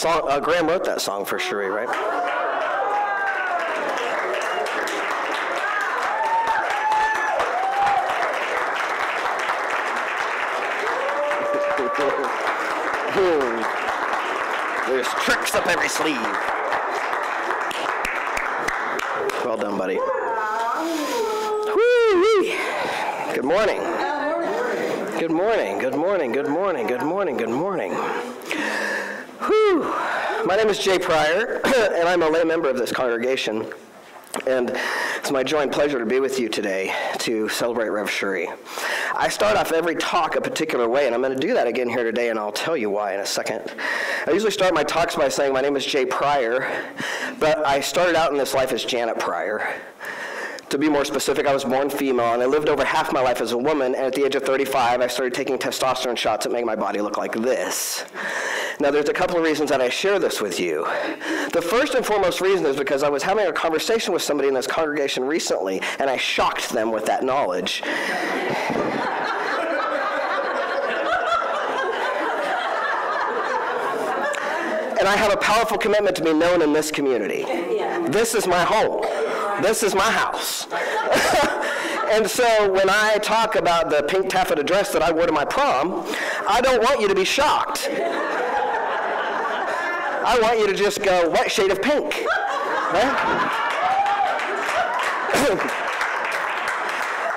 song, Graham wrote that song for Sherrie, right? There's tricks up every sleeve. Well done, buddy. Woo-wee. Good morning. Good morning, good morning, good morning, good morning, good morning. Whew. My name is Jay Pryor, and I'm a lay member of this congregation. And it's my joy and pleasure to be with you today to celebrate Rev Sherrie. I start off every talk a particular way, and I'm going to do that again here today, and I'll tell you why in a second. I usually start my talks by saying my name is Jay Pryor, but I started out in this life as Janet Pryor. To be more specific, I was born female, and I lived over half my life as a woman, and at the age of 35, I started taking testosterone shots that make my body look like this. Now, there's a couple of reasons that I share this with you. The first and foremost reason is because I was having a conversation with somebody in this congregation recently, and I shocked them with that knowledge. And I have a powerful commitment to be known in this community. This is my home. This is my house. And so when I talk about the pink taffeta dress that I wore to my prom, I don't want you to be shocked. I want you to just go, what shade of pink? Right?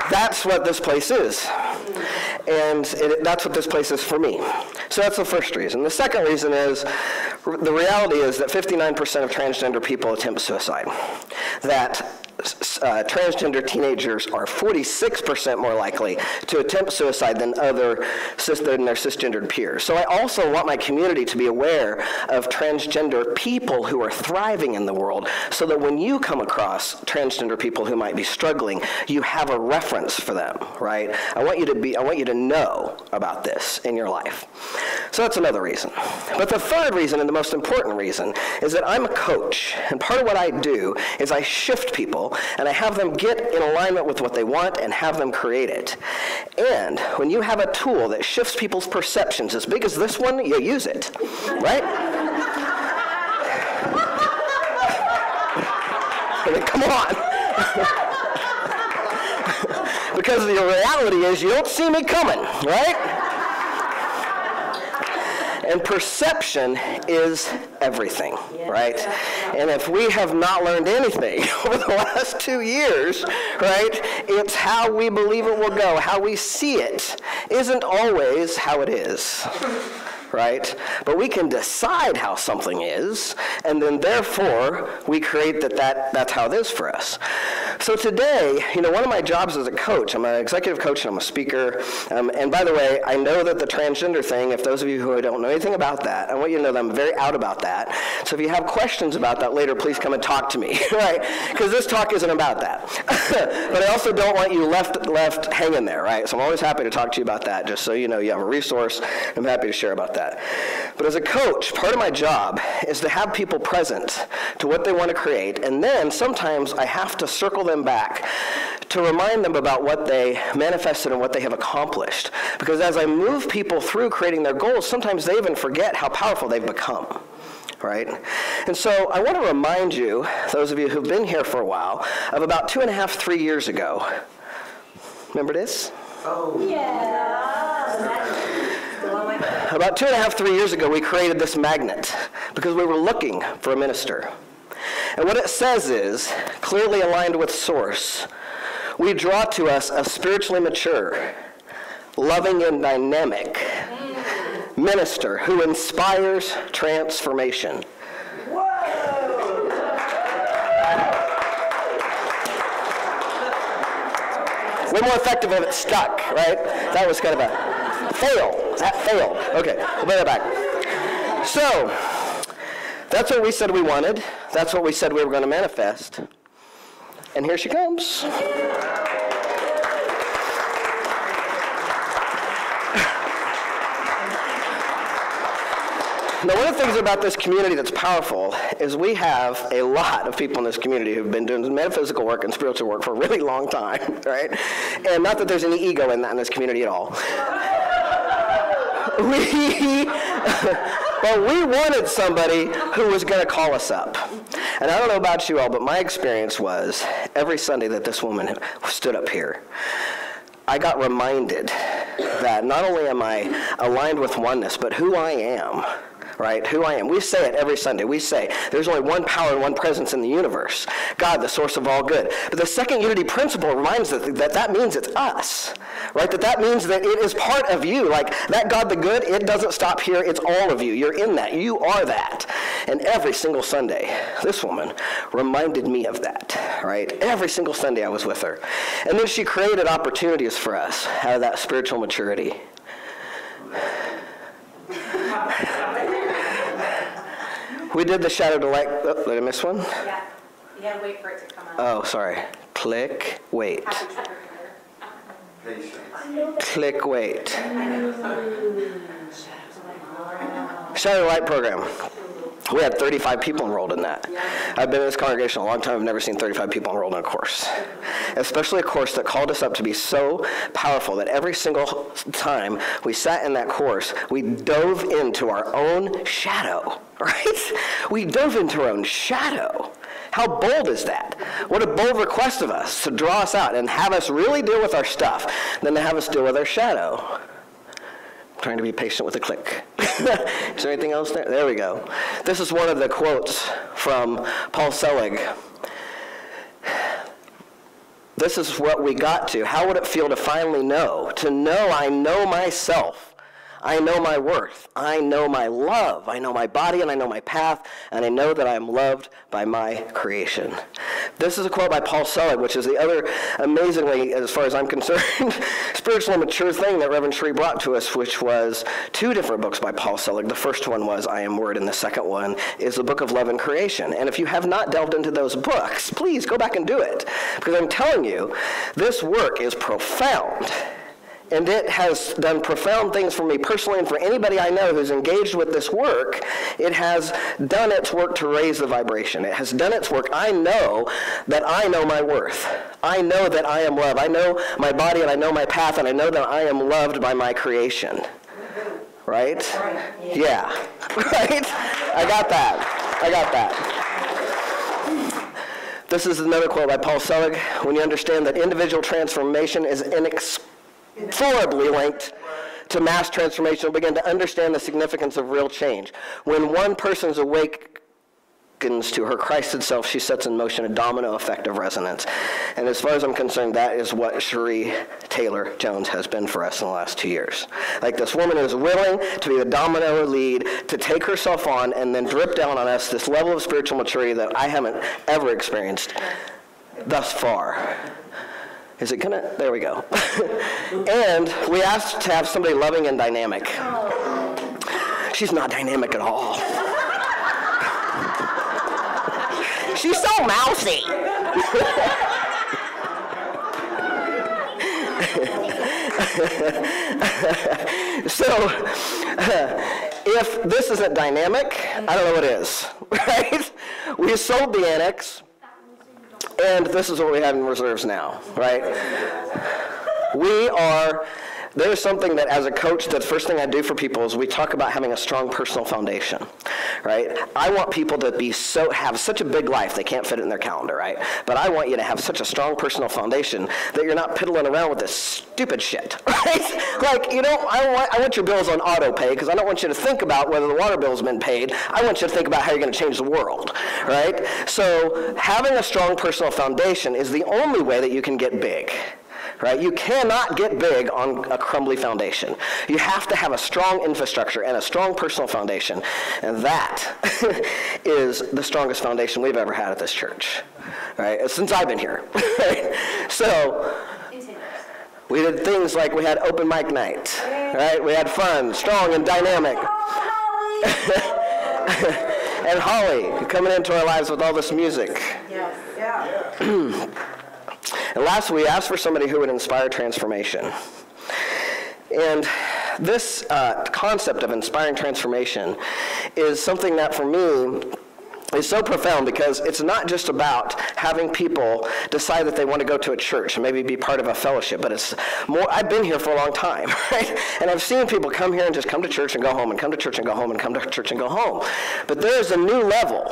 That's what this place is. And that's what this place is for me. So that's the first reason. The second reason is, the reality is that 59% of transgender people attempt suicide. That transgender teenagers are 46% more likely to attempt suicide than their cisgendered peers. So I also want my community to be aware of transgender people who are thriving in the world, so that when you come across transgender people who might be struggling, you have a reference for them, right? I want you to know about this in your life. So that's another reason. But the third reason, and the most important reason, is that I'm a coach, and part of what I do is I shift people, and I have them get in alignment with what they want and have them create it. And when you have a tool that shifts people's perceptions as big as this one, you use it, right? I mean, come on. Because the reality is you don't see me coming, right? And perception is everything, right? And if we have not learned anything over the last 2 years, right, it's how we believe it will go. How we see it isn't always how it is, right? But we can decide how something is, and then therefore we create that's how it is for us. So today, one of my jobs as a coach, I'm an executive coach and I'm a speaker. And by the way, I know that the transgender thing, if those of you who don't know anything about that, I want you to know that I'm very out about that. So if you have questions about that later, please come and talk to me, right? Because this talk isn't about that. But I also don't want you left hanging there, right? So I'm always happy to talk to you about that, just so you know you have a resource. I'm happy to share about that. But as a coach, part of my job is to have people present to what they want to create, and then sometimes I have to circle them back to remind them about what they manifested and what they have accomplished. Because as I move people through creating their goals, sometimes they even forget how powerful they've become, right? And so I want to remind you, those of you who've been here for a while, of about 2.5, 3 years ago. Remember this? Oh. Yeah. About 2.5, 3 years ago, we created this magnet because we were looking for a minister. And what it says is, clearly aligned with source, we draw to us a spiritually mature, loving and dynamic minister who inspires transformation. Whoa! Way more effective if it stuck, right? That was kind of a fail. That failed. Okay, we'll bring it back. So, that's what we said we wanted. That's what we said we were going to manifest. And here she comes. Now, one of the things about this community that's powerful is we have a lot of people in this community who've been doing metaphysical work and spiritual work for a really long time, right? And not that there's any ego in this community at all. But we wanted somebody who was going to call us up. And I don't know about you all, but my experience was every Sunday that this woman stood up here, I got reminded that not only am I aligned with oneness, but who I am. Right? Who I am. We say it every Sunday. We say there's only one power and one presence in the universe. God, the source of all good. But the second unity principle reminds us that means it's us. Right? That means that it is part of you. Like that God the good, it doesn't stop here. It's all of you. You're in that. You are that. And every single Sunday, this woman reminded me of that. Right? Every single Sunday I was with her. And then she created opportunities for us out of that spiritual maturity. We did the shadow to light. Oh, did I miss one? Yeah. You gotta wait for it to come up. Oh, sorry. Click, wait. Click, wait. Shadow to light program. We had 35 people enrolled in that. I've been in this congregation a long time. I've never seen 35 people enrolled in a course. Especially a course that called us up to be so powerful that every single time we sat in that course, we dove into our own shadow, right? We dove into our own shadow. How bold is that? What a bold request of us to draw us out and have us really deal with our stuff than to have us deal with our shadow. Trying to be patient with the click. Is there anything else there? There we go. This is one of the quotes from Paul Selig. This is what we got to. How would it feel to finally know? To know I know myself. I know my worth. I know my love. I know my body and I know my path. And I know that I am loved by my creation. This is a quote by Paul Selig, which is the other amazingly, as far as I'm concerned, spiritual and mature thing that Reverend Sherrie brought to us, which was 2 different books by Paul Selig. The first one was I Am Word, and the second one is the Book of Love and Creation. And if you have not delved into those books, please go back and do it. Because I'm telling you, this work is profound. And it has done profound things for me personally and for anybody I know who's engaged with this work. It has done its work to raise the vibration. It has done its work. I know that I know my worth. I know that I am loved. I know my body and I know my path and I know that I am loved by my creation. Right? Yeah. Right? I got that. I got that. This is another quote by Paul Selig. When you understand that individual transformation is inexorably linked to mass transformation, you'll begin to understand the significance of real change. When one person's awakens to her Christed self, she sets in motion a domino effect of resonance. And as far as I'm concerned, that is what Sherrie Taylor Jones has been for us in the last 2 years. Like this woman is willing to be the domino lead, to take herself on and then drip down on us this level of spiritual maturity that I haven't ever experienced thus far. Is it gonna? There we go. And we asked to have somebody loving and dynamic. She's not dynamic at all. She's so mousy. So, if this isn't dynamic, I don't know what is, right? We sold the annex. And this is what we have in reserves now, right? There's something that as a coach, the first thing I do for people is we talk about having a strong personal foundation, right? I want people to have such a big life, they can't fit it in their calendar, right? But I want you to have such a strong personal foundation that you're not piddling around with this stupid shit, right? Like, I want your bills on auto pay because I don't want you to think about whether the water bill's been paid. I want you to think about how you're going to change the world, right? So having a strong personal foundation is the only way that you can get big. Right? You cannot get big on a crumbly foundation. You have to have a strong infrastructure and a strong personal foundation. And that is the strongest foundation we've ever had at this church. Right? Since I've been here. Right? So we did things like we had open mic night. Right? We had fun, strong, and dynamic. And Holly coming into our lives with all this music. Yes. Yeah. And last, we asked for somebody who would inspire transformation. And this concept of inspiring transformation is something that, for me, is so profound because it's not just about having people decide that they want to go to a church and maybe be part of a fellowship, but it's more, I've been here for a long time, right? And I've seen people come here and just come to church and go home and come to church and go home and come to church and go home. But there's a new level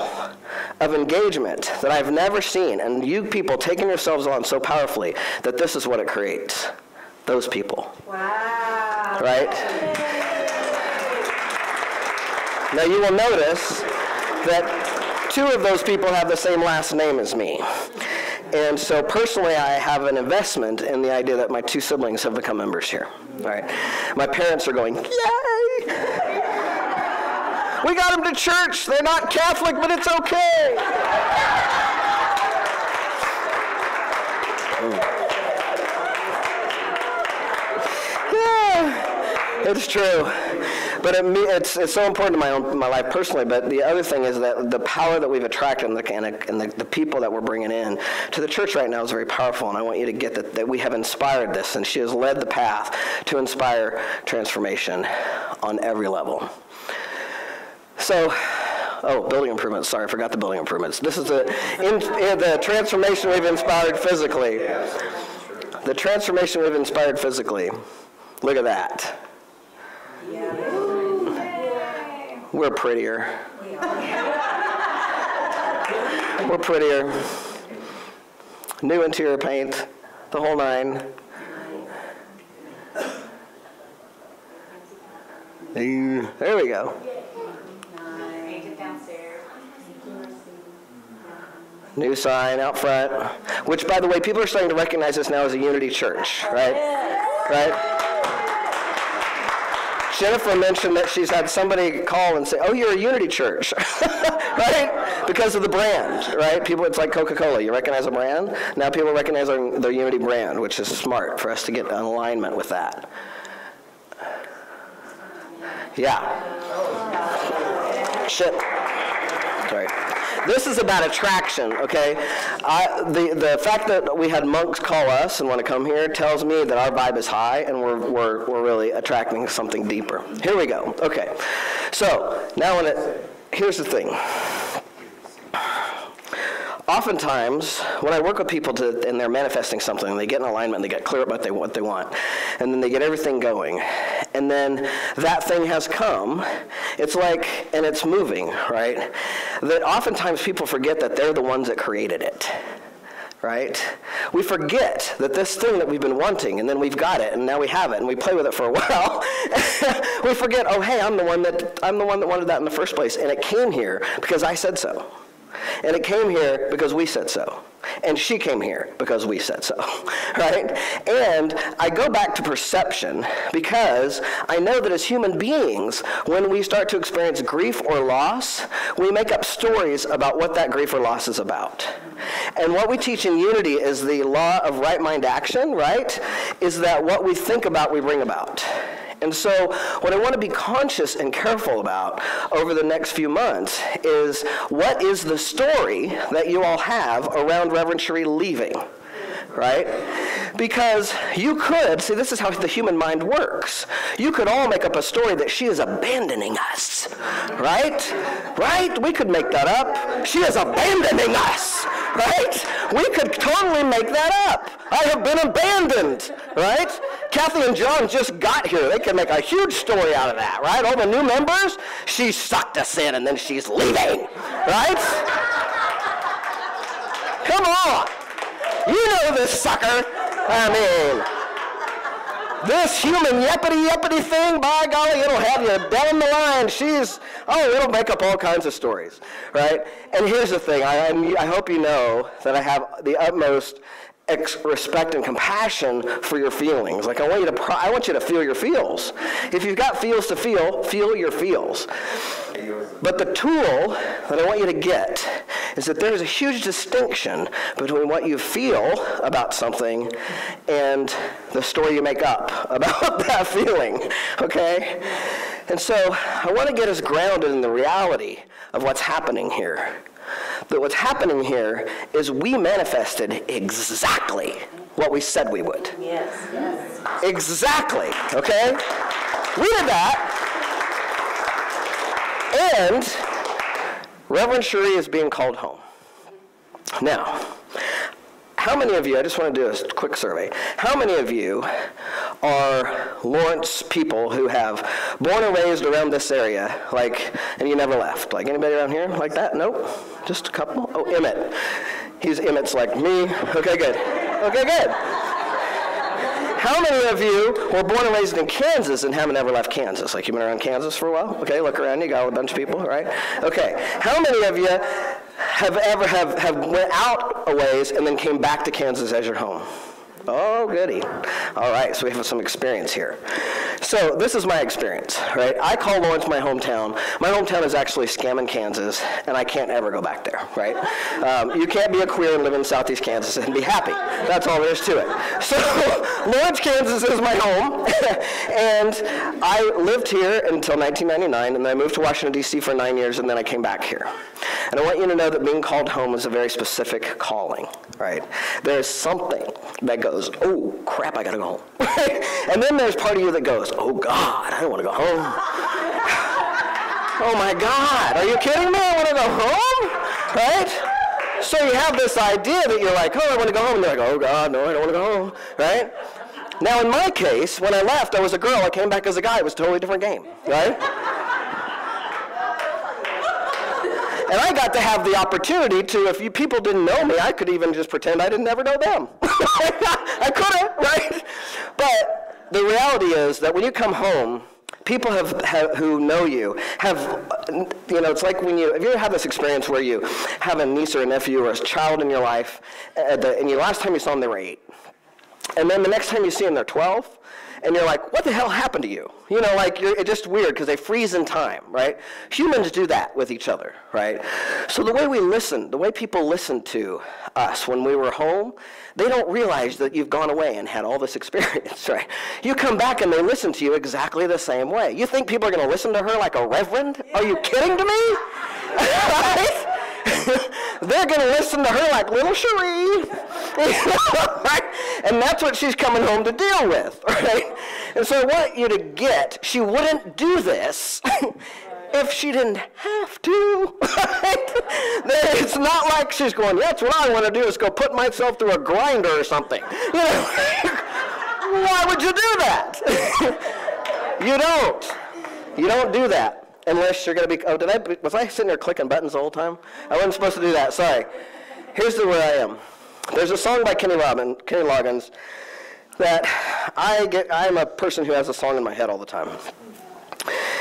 of engagement that I've never seen, and you people taking yourselves on so powerfully that this is what it creates. Those people. Wow. Right? Now you will notice that 2 of those people have the same last name as me. And so personally, I have an investment in the idea that my 2 siblings have become members here. All right. My parents are going, yay! We got them to church. They're not Catholic, but it's okay. Yeah, it's true. But it's so important to my life personally. But the other thing is that the power that we've attracted and the people that we're bringing in to the church right now is very powerful. And I want you to get that we have inspired this. And she has led the path to inspire transformation on every level. So, building improvements. Sorry, I forgot the building improvements. This is the transformation we've inspired physically. The transformation we've inspired physically. Look at that. We're prettier. We're prettier. New interior paint, the whole 9. There we go. Painted downstairs. New sign out front, which, by the way, people are starting to recognize this now as a Unity church, right? Right? Jennifer mentioned that she's had somebody call and say, oh, you're a Unity church, right? Because of the brand, right? People, it's like Coca-Cola. You recognize a brand? Now people recognize their Unity brand, which is smart for us to get in alignment with that. Yeah. Shit. Sorry. This is about attraction, okay? The fact that we had monks call us and want to come here tells me that our vibe is high and we're really attracting something deeper. Here we go. Okay. So now here's the thing. Oftentimes, when I work with people and they're manifesting something, they get in alignment, they get clear about what they want, and then they get everything going, and then that thing has come, it's like, and it's moving, right? That oftentimes people forget that they're the ones that created it, right? We forget that this thing that we've been wanting, and then we've got it, and now we have it, and we play with it for a while. We forget, oh, hey, I'm the one that wanted that in the first place, and it came here because I said so. And it came here because we said so. And she came here because we said so, right? And I go back to perception because I know that as human beings, when we start to experience grief or loss, we make up stories about what that grief or loss is about. And what we teach in Unity is the law of right mind action, right? Is that what we think about, we bring about. And so what I want to be conscious and careful about over the next few months is what is the story that you all have around Reverend Sherrie leaving, right? Because you could, see, this is how the human mind works. You could all make up a story that she is abandoning us, right? Right? We could make that up. She is abandoning us, right? We could totally make that up. I have been abandoned, right? Kathy and John just got here. They can make a huge story out of that, right? All the new members, she sucked us in and then she's leaving, right? Come on. You know this sucker. I mean, this human yippity thing, by golly, it'll have you down the line. It'll make up all kinds of stories, right? And here's the thing. I hope you know that I have the utmost respect and compassion for your feelings. Like I want you to feel your feels. If you've got feels to feel your feels. But the tool that I want you to get is that there's a huge distinction between what you feel about something and the story you make up about that feeling, okay? And so I want to get us grounded in the reality of what's happening here. That what's happening here is we manifested exactly what we said we would. Yes. Exactly, okay? We did that. And Reverend Sherrie is being called home. Now, how many of you, I just want to do a quick survey, how many of you are Lawrence people who have born and raised around this area, like, and you never left? Like anybody around here like that? Nope, just a couple? Oh, Emmett. Emmett's like me. Okay, good. Okay, good. How many of you were born and raised in Kansas and haven't ever left Kansas? Like you've been around Kansas for a while? Okay, look around, you got a bunch of people, right? Okay, how many of you have ever went out a ways and then came back to Kansas as your home? Oh, goody. All right, so we have some experience here. So this is my experience, right? I call Lawrence my hometown. My hometown is actually Scammon, Kansas, and I can't ever go back there, right? You can't be a queer and live in southeast Kansas and be happy. That's all there is to it. So Lawrence, Kansas is my home, and I lived here until 1999, and then I moved to Washington, D.C. for 9 years, and then I came back here. And I want you to know that being called home is a very specific calling, right? There's something that goes, oh, crap, I gotta go home. And then there's part of you that goes, oh, God, I don't want to go home. Oh, my God, are you kidding me? I want to go home, right? So you have this idea that you're like, oh, I want to go home. And they're like, oh, God, no, I don't want to go home, right? Now, in my case, when I left, I was a girl. I came back as a guy. It was a totally different game, right? And I got to have the opportunity to, if you people didn't know me, I could even just pretend I didn't ever know them. I could have, right? But the reality is that when you come home, people who know you have, it's like when have you ever had this experience where you have a niece or a nephew or a child in your life, and the last time you saw them, they were 8. And then the next time you see them, they're 12. And you're like, what the hell happened to you? It's just weird because they freeze in time, right? Humans do that with each other, right? So the way we listen, the way people listen to us when we were home, they don't realize that you've gone away and had all this experience, right? You come back and they listen to you exactly the same way. You think people are going to listen to her like a reverend? Are you kidding to me? Right? They're going to listen to her like little Sherrie, right? And that's what she's coming home to deal with, right? And so I want you to get, she wouldn't do this if she didn't have to, right? It's not like she's going, that's what I want to do is go put myself through a grinder or something. Why would you do that? You don't. You don't do that. Unless you're going to be, was I sitting there clicking buttons the whole time? I wasn't supposed to do that, sorry. Here's where I am. There's a song by Kenny Loggins that I'm a person who has a song in my head all the time.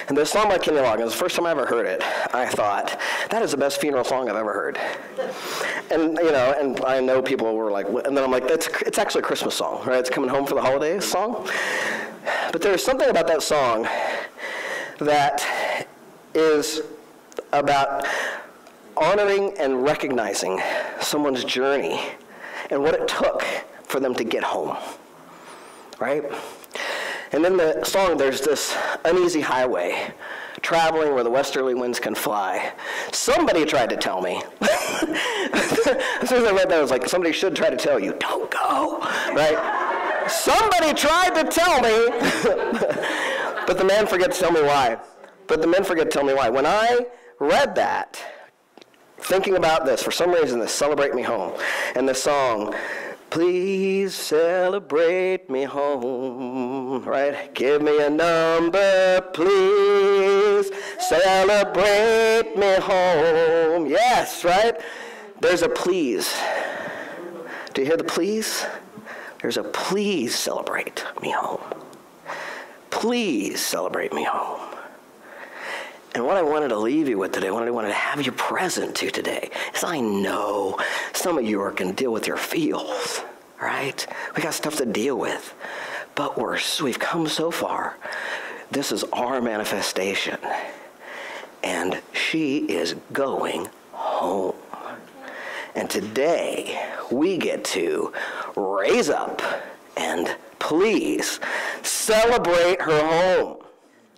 And this song by Kenny Loggins, the first time I ever heard it, I thought, that is the best funeral song I've ever heard. And, and I know people were like, and then I'm like, it's actually a Christmas song, right? It's coming home for the holidays song. But there's something about that song that is about honoring and recognizing someone's journey and what it took for them to get home, right? And in the song, there's this uneasy highway, traveling where the westerly winds can fly. Somebody tried to tell me. As soon as I read that, I was like, somebody should try to tell you, don't go, right? Somebody tried to tell me, but the man forgot to tell me why. When I read that, thinking about this, for some reason, this Celebrate Me Home, and the song, please celebrate me home, right? Give me a number, please celebrate me home. Yes, right? There's a please. Do you hear the please? There's a please celebrate me home. Please celebrate me home. And what I wanted to leave you with today, what I wanted to have you present to today, is I know some of you are going to deal with your feels, right? We got stuff to deal with. But we've come so far. This is our manifestation. And she is going home. And today, we get to raise up and please celebrate her home.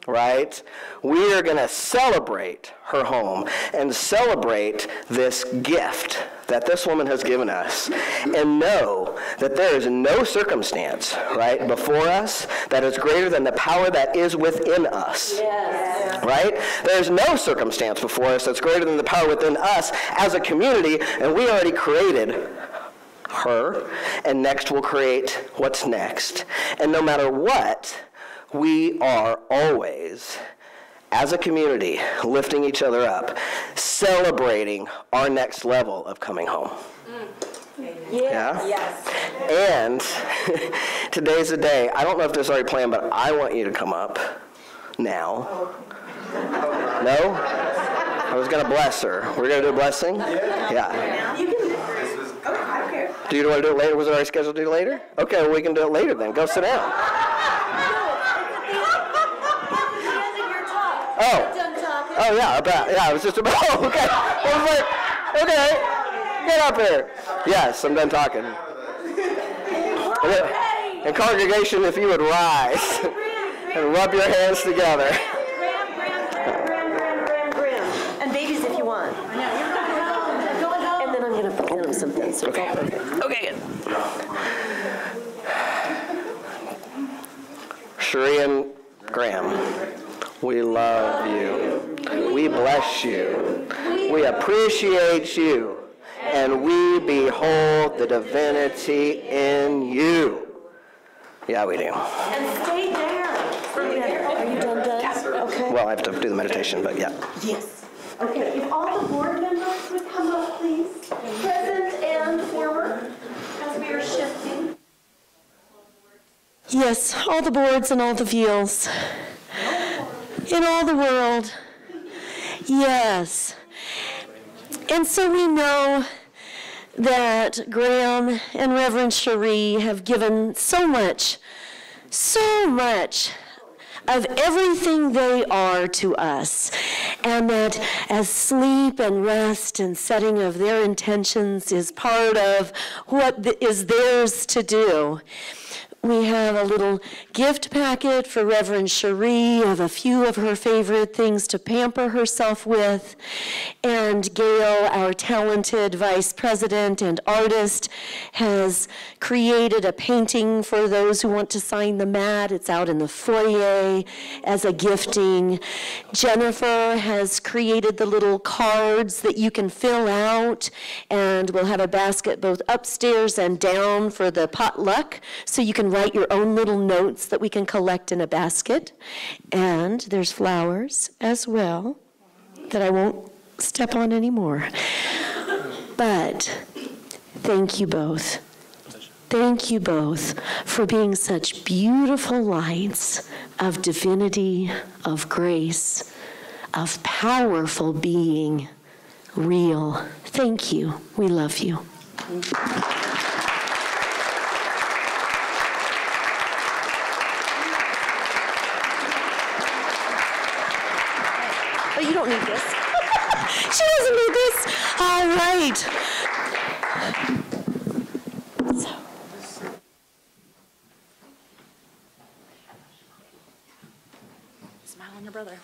Right? We are going to celebrate her home and celebrate this gift that this woman has given us and know that there is no circumstance, right, before us that is greater than the power that is within us. Yes. Right? There's no circumstance before us that's greater than the power within us as a community, and we already created her, and next we'll create what's next. And no matter what, we are always, as a community, lifting each other up, celebrating our next level of coming home. Yeah? Yes. And today's the day. I don't know if this is already planned, but I want you to come up now. No? I was going to bless her. We're going to do a blessing? Yeah. You can. Oh, I don't care. Do you want to do it later? Was it already scheduled to do it later? Okay, well, we can do it later then. Go sit down. Oh, yeah, I was just about, oh, okay. I was like, okay, get up here. Yes, I'm done talking. And congregation, if you would rise and rub your hands together. And babies if you want. And then I'm going to put them something. So Okay. Okay, good. Sherrie and Graham, we love you. We bless you. We appreciate you. And we behold the divinity in you. Yeah, we do. And stay there. Are you done? Okay. Well, I have to do the meditation, but yeah. Yes. Okay, if all the board members would come up, please. Present and former, as we are shifting. Yes, all the boards and all the fields. In all the world. Yes. And so we know that Graham and Reverend Sherrie have given so much of everything they are to us, and that as sleep and rest and setting of their intentions is part of what is theirs to do. We have a little gift packet for Reverend Sherrie of a few of her favorite things to pamper herself with. And Gail, our talented vice president and artist, has created a painting for those who want to sign the mat. It's out in the foyer as a gifting. Jennifer has created the little cards that you can fill out, and we'll have a basket both upstairs and down for the potluck, so you can write your own little notes that we can collect in a basket. And there's flowers as well that I won't step on anymore. But thank you both. Thank you both for being such beautiful lights of divinity, of grace, of powerful being, real. Thank you. We love you. Oh, you don't need this. She doesn't need this. All right. So. Smile on your brother.